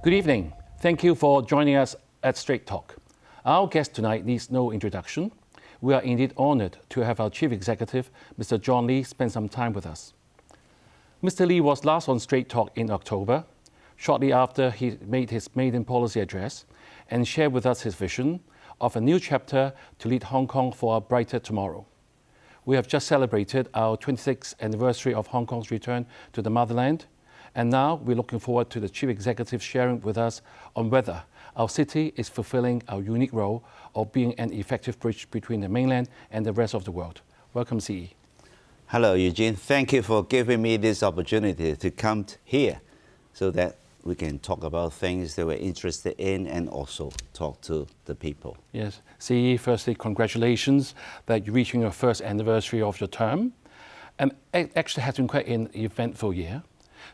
Good evening. Thank you for joining us at Straight Talk. Our guest tonight needs no introduction. We are indeed honored to have our Chief Executive, Mr. John Lee, spend some time with us. Mr. Lee was last on Straight Talk in October, shortly after he made his maiden policy address and shared with us his vision of a new chapter to lead Hong Kong for a brighter tomorrow. We have just celebrated our 26th anniversary of Hong Kong's return to the motherland, and now we're looking forward to the Chief Executive sharing with us on whether our city is fulfilling our unique role of being an effective bridge between the mainland and the rest of the world. Welcome, CE. Hello, Eugene. Thank you for giving me this opportunity to come here so that we can talk about things that we're interested in and also talk to the people. Yes. CE, firstly, congratulations that you're reaching your first anniversary of your term. And it actually has been quite an eventful year,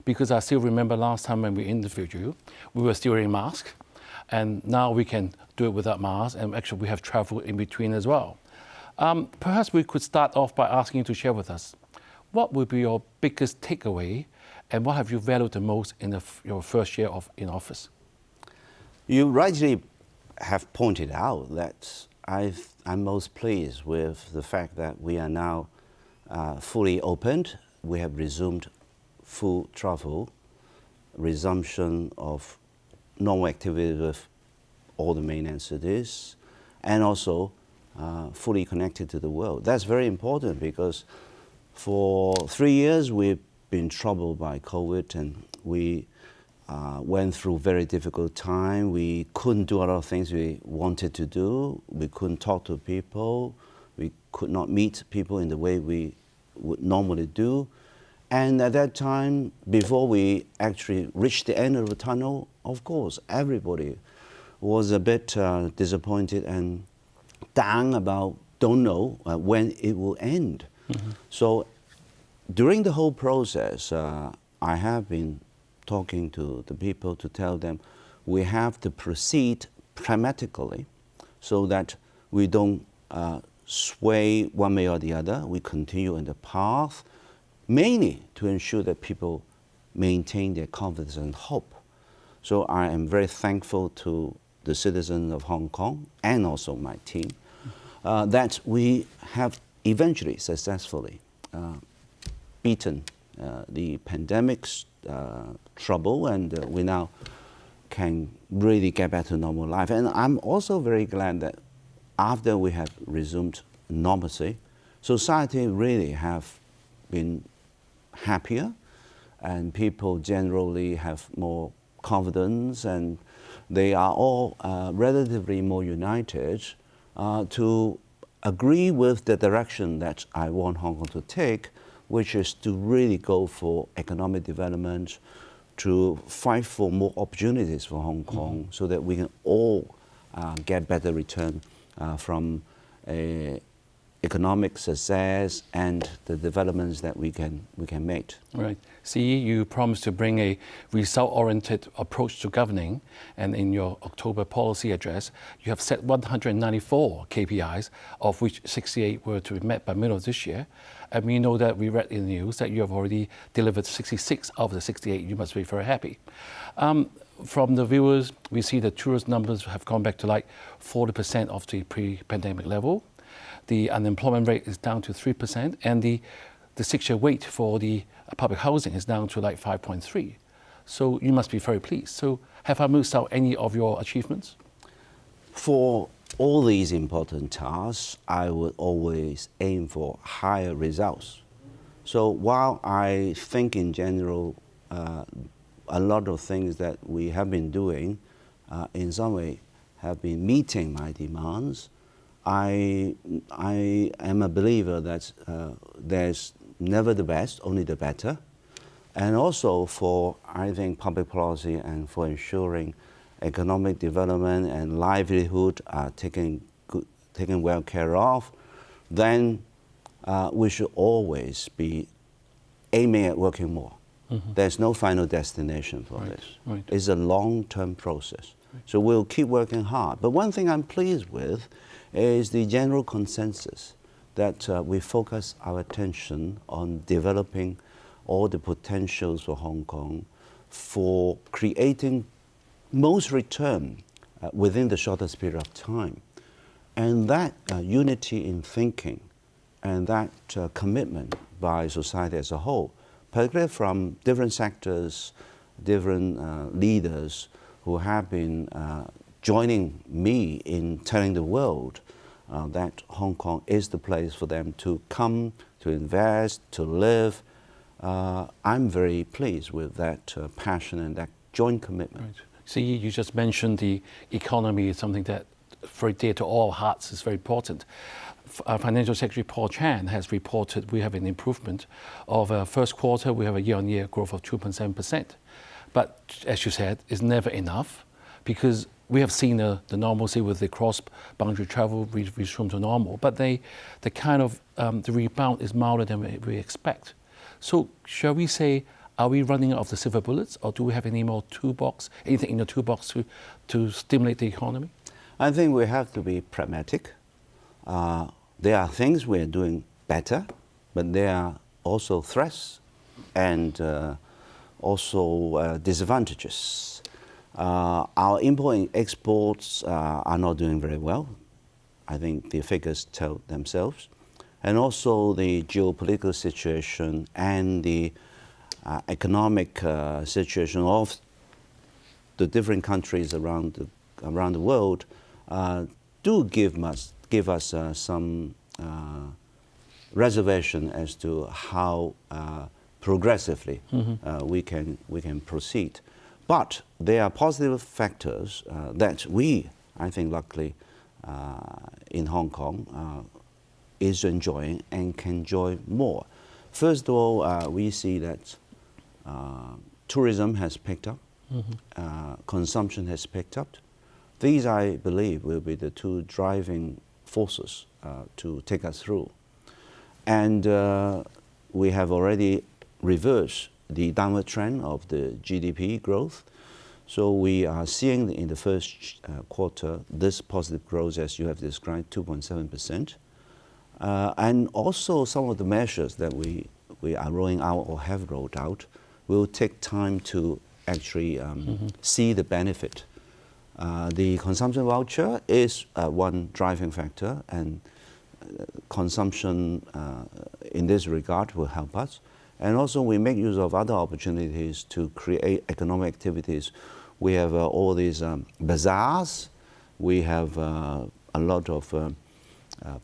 because I still remember last time when we interviewed you, we were still wearing masks, and now we can do it without masks, and actually we have travel in between as well. Perhaps we could start off by asking you to share with us, what would be your biggest takeaway, and what have you valued the most in your first year in office? You rightly have pointed out that I'm most pleased with the fact that we are now fully opened. We have resumed full travel, resumption of normal activity with all the mainland cities, and also fully connected to the world. That's very important because for 3 years we've been troubled by COVID, and we went through very difficult time. We couldn't do a lot of things we wanted to do. We couldn't talk to people. We could not meet people in the way we would normally do. And at that time, before we actually reached the end of the tunnel, of course, everybody was a bit disappointed and down about, don't know when it will end. Mm-hmm. So during the whole process, I have been talking to the people to tell them we have to proceed pragmatically so that we don't sway one way or the other. We continue in the path, mainly to ensure that people maintain their confidence and hope. So I am very thankful to the citizens of Hong Kong and also my team that we have eventually successfully beaten the pandemic's trouble, and we now can really get back to normal life. And I'm also very glad that after we have resumed normalcy, society really have been happier, and people generally have more confidence, and they are all relatively more united to agree with the direction that I want Hong Kong to take, which is to really go for economic development, to fight for more opportunities for Hong Kong, so that we can all get better return from economic success and the developments that we can make. Right. CE, you promised to bring a result-oriented approach to governing, and in your October policy address, you have set 194 KPIs, of which 68 were to be met by middle of this year. And we know that we read in the news that you have already delivered 66 of the 68. You must be very happy. From the viewers, we see the tourist numbers have gone back to like 40% of the pre-pandemic level. The unemployment rate is down to 3%, and the 6-year wait for the public housing is down to like 5.3. So you must be very pleased. So have I missed out any of your achievements? For all these important tasks, I would always aim for higher results. So while I think in general a lot of things that we have been doing in some way have been meeting my demands, I am a believer that there's never the best, only the better. And also for, I think, public policy and for ensuring economic development and livelihood are taken well care of, then we should always be aiming at working more. Mm-hmm. There's no final destination for this. Right. It's a long-term process. Right. So we'll keep working hard. But one thing I'm pleased with is the general consensus that we focus our attention on developing all the potentials for Hong Kong, for creating most return within the shortest period of time. And that unity in thinking and that commitment by society as a whole, particularly from different sectors, different leaders who have been joining me in telling the world that Hong Kong is the place for them to come, to invest, to live. I'm very pleased with that passion and that joint commitment. Right. See, you just mentioned the economy is something that very dear to all hearts, is very important. Financial Secretary Paul Chan has reported we have an improvement of first quarter, we have a year-on-year growth of 2.7%. But as you said, it's never enough because we have seen the normalcy with the cross-boundary travel resume to normal, but the kind of the rebound is milder than we expect. So shall we say, are we running out of the silver bullets, or do we have any more anything in the toolbox to stimulate the economy? I think we have to be pragmatic. There are things we're doing better, but there are also threats and also disadvantages. Our import and exports are not doing very well. I think the figures tell themselves. And also the geopolitical situation and the economic situation of the different countries around the world do give us some reservation as to how progressively we can proceed. But there are positive factors that we, I think, luckily in Hong Kong is enjoying and can enjoy more. First of all, we see that tourism has picked up, consumption has picked up. These, I believe, will be the two driving forces to take us through. And we have already reversed the downward trend of the GDP growth. So we are seeing in the first quarter this positive growth, as you have described, 2.7%. And also some of the measures that we are rolling out or have rolled out will take time to actually see the benefit. The consumption voucher is one driving factor, and consumption in this regard will help us. And also we make use of other opportunities to create economic activities. We have all these bazaars. We have a lot of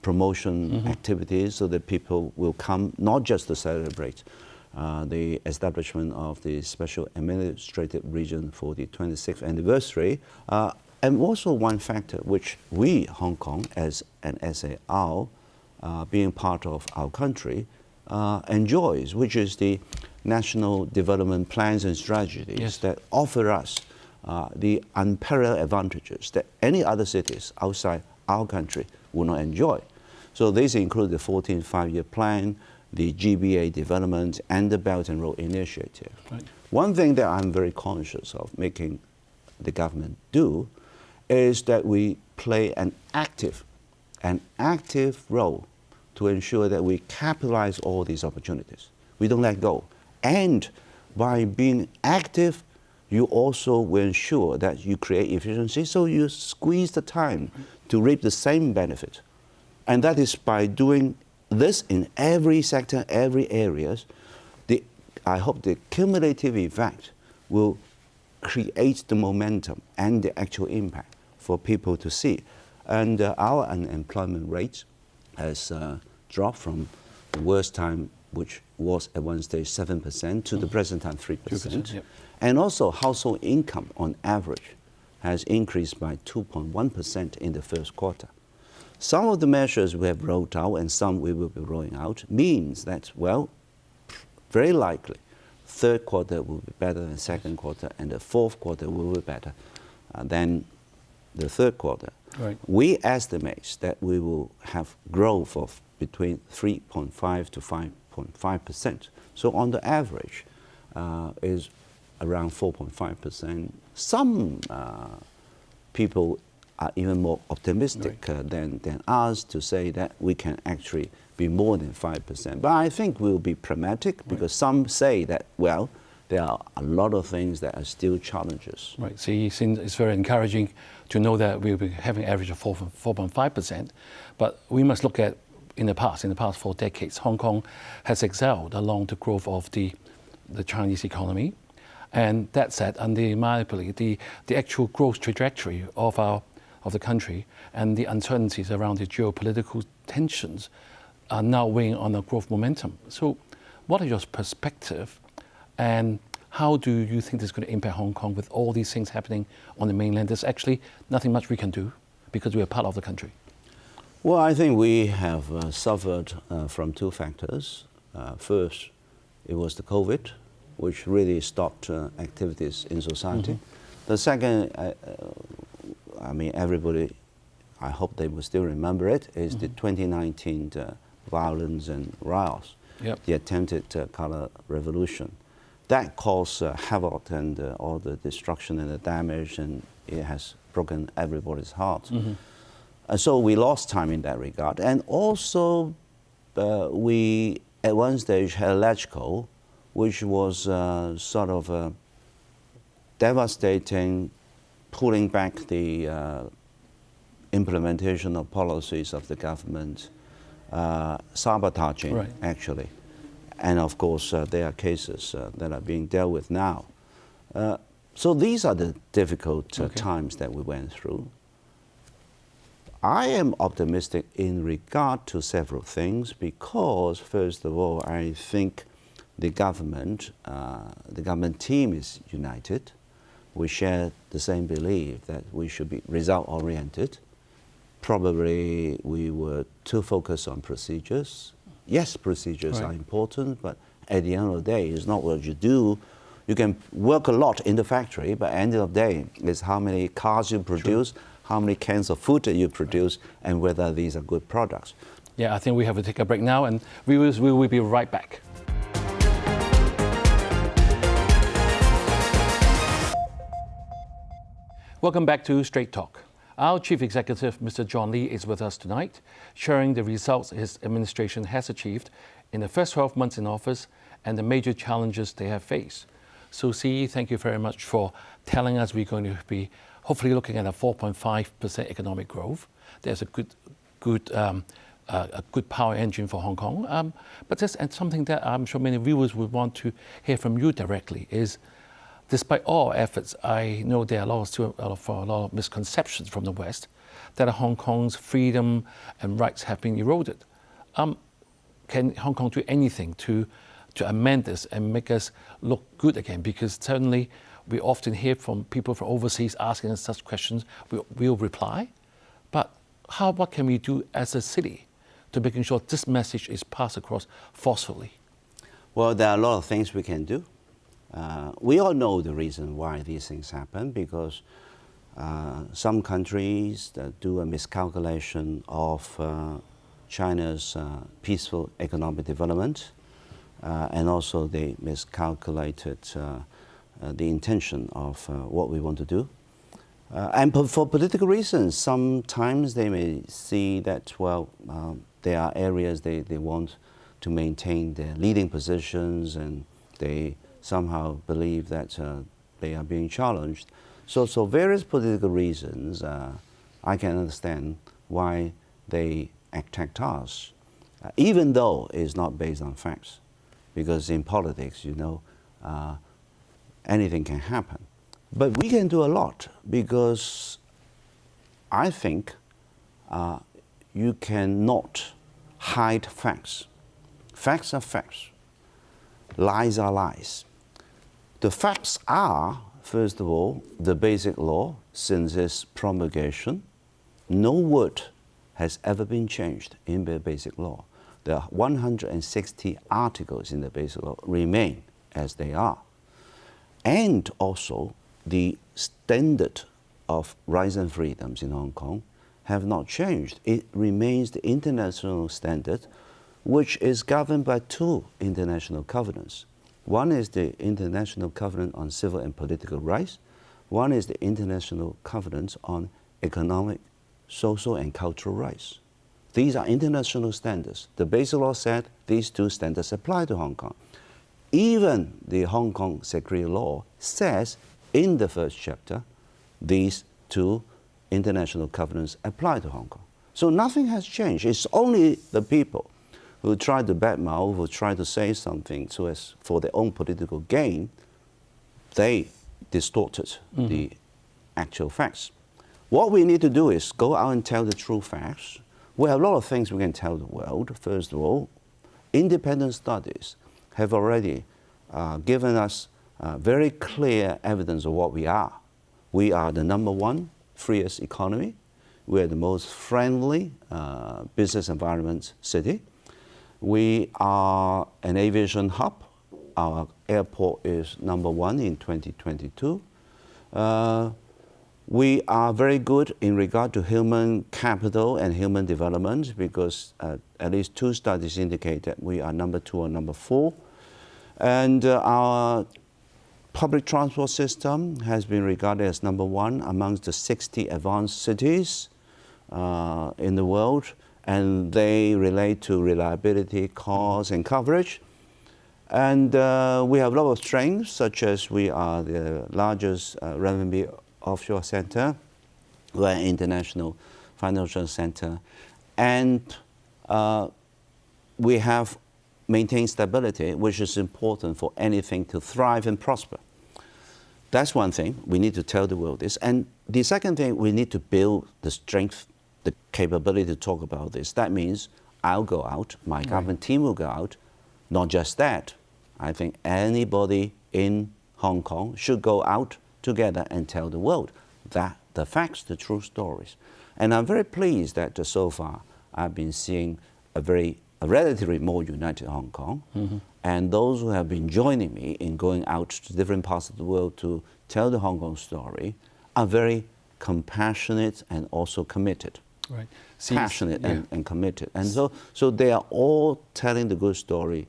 promotion activities so that people will come not just to celebrate the establishment of the Special Administrative Region for the 26th anniversary. And also one factor which we, Hong Kong, as an SAR, being part of our country, enjoys, which is the national development plans and strategies that offer us the unparalleled advantages that any other cities outside our country will not enjoy. So these include the 14th Five-Year Plan, the GBA development, and the Belt and Road Initiative. Right. One thing that I'm very conscious of making the government do is that we play an active role to ensure that we capitalize all these opportunities. We don't let go. And by being active, you also will ensure that you create efficiency, so you squeeze the time to reap the same benefit. And that is by doing this in every sector, every area. I hope the cumulative effect will create the momentum and the actual impact for people to see. And our unemployment rate has dropped from the worst time, which was at one stage 7%, to the present time 3%. Yep. And also household income on average has increased by 2.1% in the first quarter. Some of the measures we have rolled out and some we will be rolling out means that, well, very likely third quarter will be better than second quarter, and the fourth quarter will be better than the third quarter. Right. We estimate that we will have growth of between 3.5 to 5.5%. So on the average is around 4.5%. Some people are even more optimistic than us to say that we can actually be more than 5%. But I think we'll be pragmatic because some say that, well, there are a lot of things that are still challenges. Right. So it's very encouraging to know that we'll be having an average of 4.5%. But we must look at in the past 4 decades, Hong Kong has excelled along the growth of the Chinese economy. And that said, undeniably, the actual growth trajectory of the country and the uncertainties around the geopolitical tensions are now weighing on the growth momentum. So what is your perspective, and how do you think this is going to impact Hong Kong with all these things happening on the mainland? There's actually nothing much we can do because we are part of the country. Well, I think we have suffered from 2 factors. First, it was the COVID, which really stopped activities in society. Mm-hmm. The second, I mean, everybody, I hope they will still remember it, is the 2019 violence and riots, the attempted color revolution. That caused havoc and all the destruction and the damage, and it has broken everybody's heart. Mm-hmm. So we lost time in that regard. And also, we at one stage had LegCo, which was sort of devastating, pulling back the implementation of policies of the government, sabotaging, actually. And of course, there are cases that are being dealt with now. So these are the difficult times that we went through. I am optimistic in regard to several things because, first of all, I think the government team is united. We share the same belief that we should be result-oriented. Probably we were too focused on procedures. Yes, procedures are important, but at the end of the day, it's not what you do. You can work a lot in the factory, but at the end of the day, it's how many cars you produce, how many cans of food that you produce, and whether these are good products. Yeah, I think we have to take a break now, and we will be right back. Welcome back to Straight Talk. Our Chief Executive, Mr. John Lee, is with us tonight, sharing the results his administration has achieved in the first 12 months in office and the major challenges they have faced. So, CE, thank you very much for telling us we're going to be hopefully looking at a 4.5% economic growth. There's a good power engine for Hong Kong. But that's something that I'm sure many viewers would want to hear from you directly is, despite all efforts, I know there are a lot of misconceptions from the West that Hong Kong's freedom and rights have been eroded. Can Hong Kong do anything to amend this and make us look good again? Because certainly we often hear from people from overseas asking us such questions. We'll reply. But what can we do as a city to making sure this message is passed across forcefully? Well, there are a lot of things we can do. We all know the reason why these things happen, because some countries do a miscalculation of China's peaceful economic development, and also they miscalculated the intention of what we want to do. And for political reasons, sometimes they may see that, well, there are areas they want to maintain their leading positions, and they somehow believe that they are being challenged. So various political reasons, I can understand why they attacked us, even though it's not based on facts. Because in politics, you know, anything can happen. But we can do a lot, because I think you cannot hide facts. Facts are facts. Lies are lies. The facts are, first of all, the basic law. Since its promulgation, no word has ever been changed in the basic law. The 160 articles in the basic law remain as they are. And also, the standard of rights and freedoms in Hong Kong have not changed. It remains the international standard, which is governed by 2 international covenants. One is the International Covenant on Civil and Political Rights. One is the International Covenant on Economic, Social and Cultural Rights. These are international standards. The basic law said these 2 standards apply to Hong Kong. even the Hong Kong security law says in the first chapter, these two international covenants apply to Hong Kong. So nothing has changed. It's only the people who try to badmouth, who try to say something so as for their own political gain, they distorted the actual facts. What we need to do is go out and tell the true facts. We have a lot of things we can tell the world. First of all, independent studies have already given us very clear evidence of what we are. We are the #1 freest economy. We are the most friendly business environment city. We are an aviation hub. Our airport is #1 in 2022. We are very good in regard to human capital and human development because at least 2 studies indicate that we are #2 or #4. And our public transport system has been regarded as #1 amongst the 60 advanced cities in the world, and they relate to reliability, cost, and coverage. And we have a lot of strengths, such as we are the largest renminbi offshore center, we're an international financial center, and we have maintained stability, which is important for anything to thrive and prosper. That's one thing, we need to tell the world this. And the second thing, we need to build the strength, the capability to talk about this. That means I'll go out, my government team will go out. Not just that, I think anybody in Hong Kong should go out together and tell the world that the facts, the true stories. And I'm very pleased that so far I've been seeing a relatively more united Hong Kong. And those who have been joining me in going out to different parts of the world to tell the Hong Kong story are very compassionate and also committed. Right. Passionate and committed. And so they are all telling the good story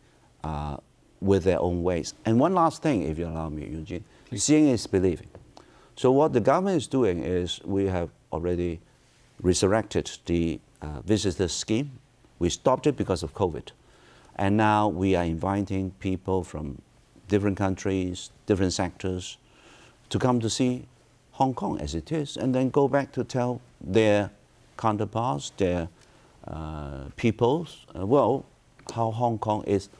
with their own ways. And one last thing, if you allow me, Eugene, seeing is believing. So what the government is doing is we have already resurrected the visitor scheme. We stopped it because of COVID. And now we are inviting people from different countries, different sectors, to come to see Hong Kong as it is, and then go back to tell their counterparts, their peoples, well, how Hong Kong is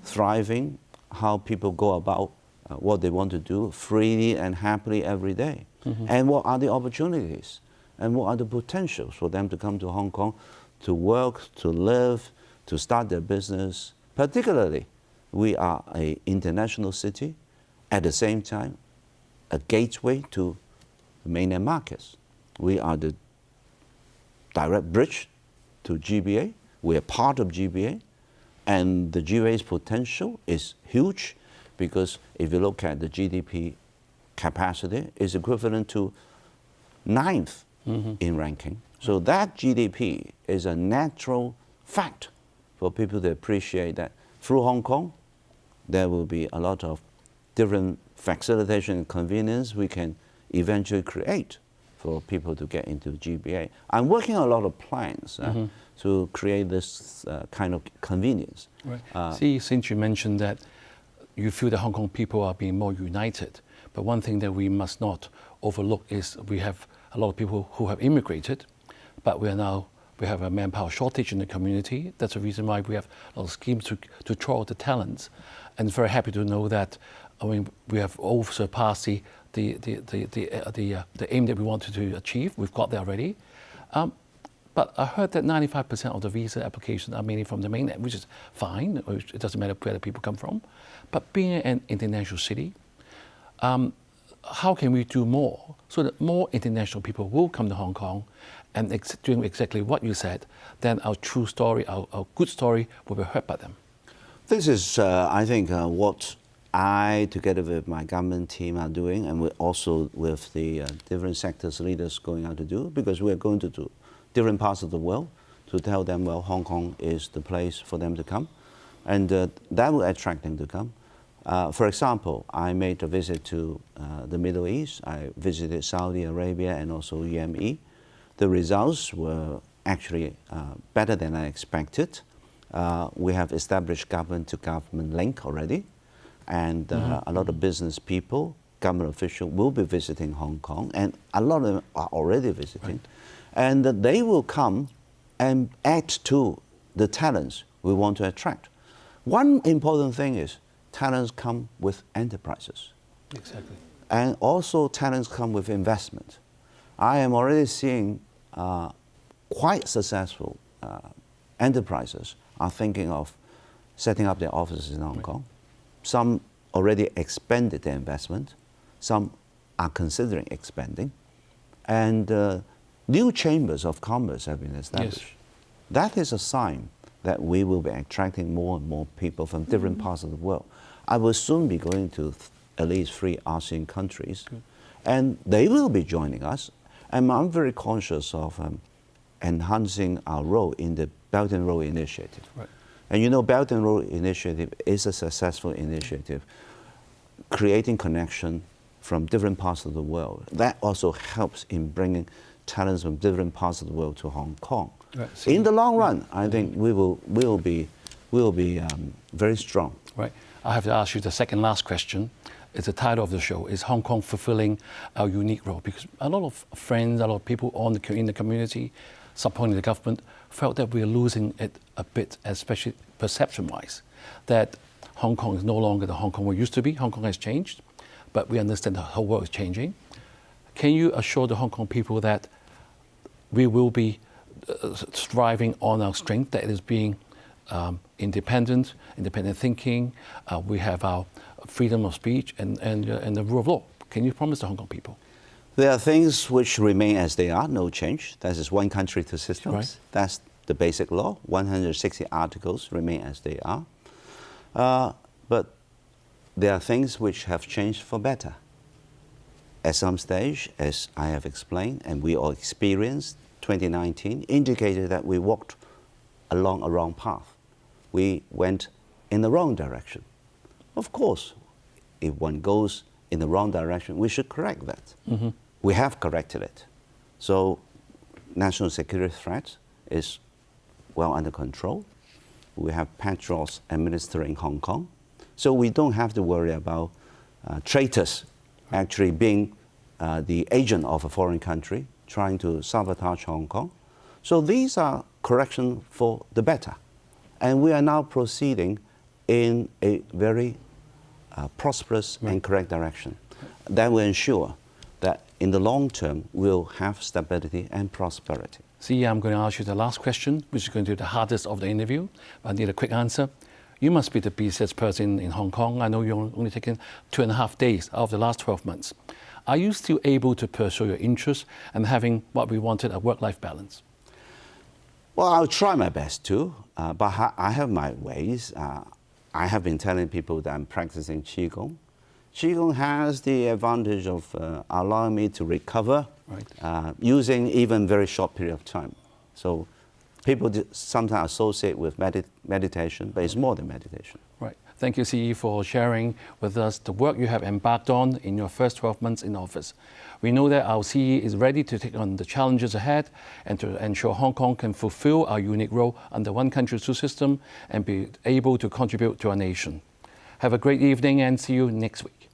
thriving, how people go about what they want to do freely and happily every day. And what are the opportunities and what are the potentials for them to come to Hong Kong to work, to live, to start their business. Particularly, we are an international city, at the same time, a gateway to the mainland markets. We are the direct bridge to GBA. We are part of GBA. And the GBA's potential is huge because if you look at the GDP capacity, it's equivalent to 9th in ranking. So that GDP is a natural fact for people to appreciate that through Hong Kong, there will be a lot of different facilitation and convenience we can eventually create for people to get into GBA. I'm working on a lot of plans to create this kind of convenience. Right. See, since you mentioned that you feel that Hong Kong people are being more united, but one thing that we must not overlook is we have a lot of people who have immigrated, but we have a manpower shortage in the community. That's the reason why we have a lot of schemes to draw out the talents. And very happy to know that we have all surpassed the aim that we wanted to achieve. We've got there already. But I heard that 95% of the visa applications are mainly from the mainland, which is fine. It doesn't matter where the people come from. But being an international city, how can we do more so that more international people will come to Hong Kong and doing exactly what you said, then our true story, our good story will be heard by them? This is, I think, what I, together with my government team, are doing, and also with the different sectors leaders going out to do, because we are going to different parts of the world to tell them, well, Hong Kong is the place for them to come, and that will attract them to come. For example, I made a visit to the Middle East. I visited Saudi Arabia and also UAE. The results were actually better than I expected. We have established government-to-government link already. and a lot of business people, government officials will be visiting Hong Kong, and a lot of them are already visiting, and they will come and add to the talents we want to attract. One important thing is talents come with enterprises. Exactly. And also talents come with investment. I am already seeing quite successful enterprises are thinking of setting up their offices in Hong Kong. Some already expanded their investment. Some are considering expanding. And new chambers of commerce have been established. Yes. That is a sign that we will be attracting more and more people from different parts of the world. I will soon be going to at least 3 ASEAN countries, and they will be joining us. And I'm very conscious of enhancing our role in the Belt and Road Initiative. Right. And you know, Belt and Road Initiative is a successful initiative, creating connection from different parts of the world. That also helps in bringing talents from different parts of the world to Hong Kong. Right. So in the long run, I think we will be very strong. Right. I have to ask you the second last question. It's the title of the show. Is Hong Kong fulfilling our unique role? Because a lot of friends, a lot of people in the community supporting the government felt that we're losing it a bit, especially perception-wise, that Hong Kong is no longer the Hong Kong we used to be. Hong Kong has changed, but we understand the whole world is changing. Can you assure the Hong Kong people that we will be striving on our strength, that it is being independent thinking, we have our freedom of speech and the rule of law? Can you promise the Hong Kong people? There are things which remain as they are, no change. That is one country, two systems. Right. That's the basic law. 160 articles remain as they are. But there are things which have changed for better. At some stage, as I have explained, and we all experienced, 2019 indicated that we walked along a wrong path. We went in the wrong direction. Of course, if one goes in the wrong direction, we should correct that. Mm-hmm. We have corrected it. So national security threat is well under control. We have patrols administering Hong Kong. So we don't have to worry about traitors actually being the agent of a foreign country trying to sabotage Hong Kong. So these are corrections for the better. And we are now proceeding in a very prosperous and correct direction. That will ensure that in the long term, we'll have stability and prosperity. See, I'm going to ask you the last question, which is going to be the hardest of the interview. I need a quick answer. You must be the busiest person in Hong Kong. I know you're only taking 2.5 days out of the last 12 months. Are you still able to pursue your interests and having what we wanted, a work-life balance? Well, I'll try my best to, but I have my ways. I have been telling people that I'm practicing Qigong. Qigong has the advantage of allowing me to recover using even very short period of time. So people sometimes associate with meditation, but it's more than meditation. Right. Thank you, CE, for sharing with us the work you have embarked on in your first 12 months in office. We know that our CE is ready to take on the challenges ahead and to ensure Hong Kong can fulfill our unique role under one country, two system and be able to contribute to our nation. Have a great evening and see you next week.